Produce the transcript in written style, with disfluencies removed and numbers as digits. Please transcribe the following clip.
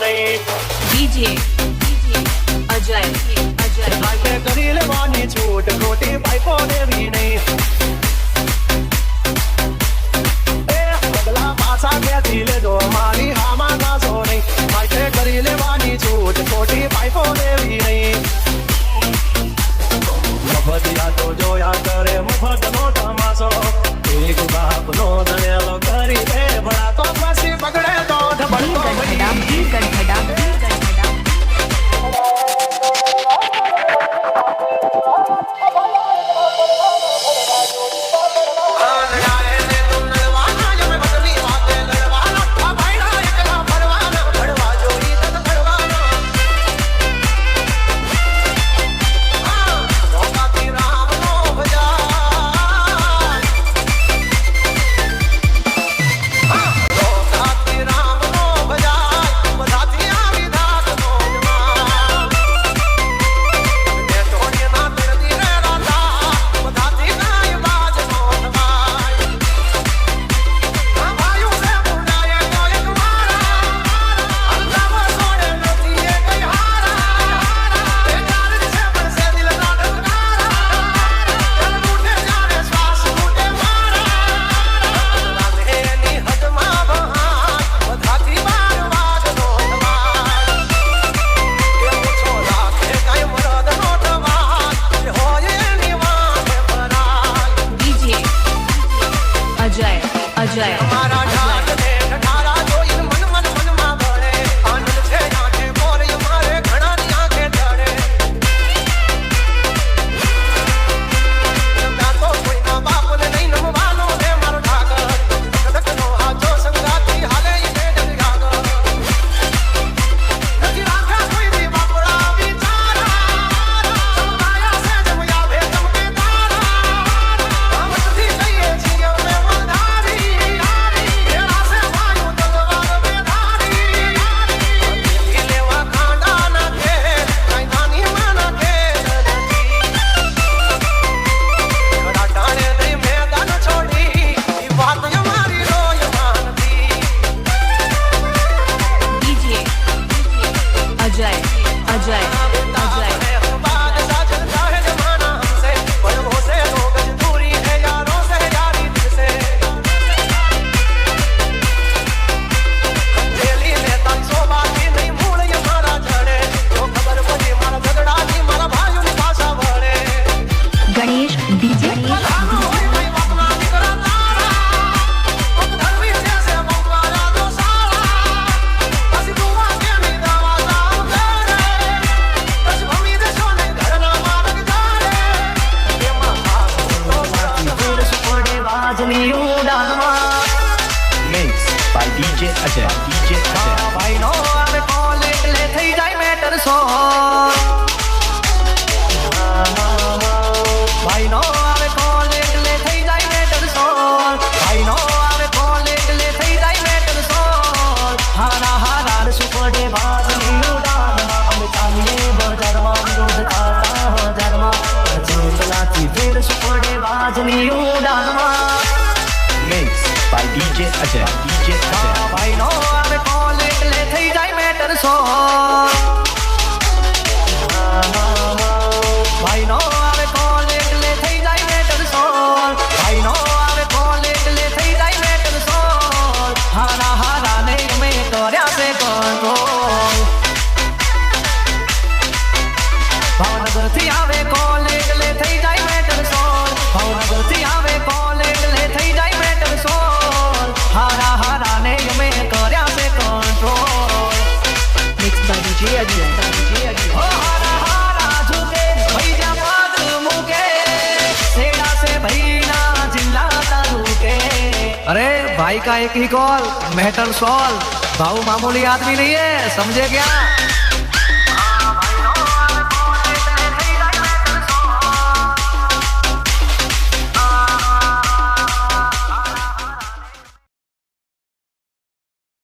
DJ Ajay आगे करी लेवानी छूट खोटी पाइपो देवी नहीं बगला पासा कहती ले दो मारी हामा ना सो नहीं आगे करी लेवानी छूट खोटी पाइपो देवी नहीं मफतिया तो जोया करे मफत नो तमाशो एक बाप नो दनेलो करी दे बड़ा तो पसी पकड़े तो ढबड़ो भई अजय by DJ Ajay. भाई नो आवे कॉलेज ले थई जाय मैटर सो भाई नो आवे कॉलेज ले थई जाय मैटर सो भाई नो आवे कॉलेज ले थई जाय मैटर सो हारा हारा सुपड़े बाज नी उड़ान हम चांदे बजरवा विरोध खाता धर्मा चोटलाती फिर सुपड़े बाज नी उड़ान By DJ Ajay. भाई नो आवे कॉलेज ले थई जाय मैटर सो भाई नो आवे कॉलेज ले थई जाय मैटर सो भाई नो आवे कॉलेज ले थई जाय मैटर सो हारा हारा ने में करया से कंट्रोल भावनगर थी आवे कॉलेज ले थई जाय मैटर सो भावनगर थी आवे कॉलेज ले थई जाय मैटर सो हारा हारा ने में करया से control mix by DJ Ajay ओ हारा हारा झुके भैया पाद मुके सेड़ा से भैना चिल्लाता रुके अरे भाई का एक ही कॉल मैटर सॉल्व भाऊ मामूली आदमी नहीं है समझे क्या।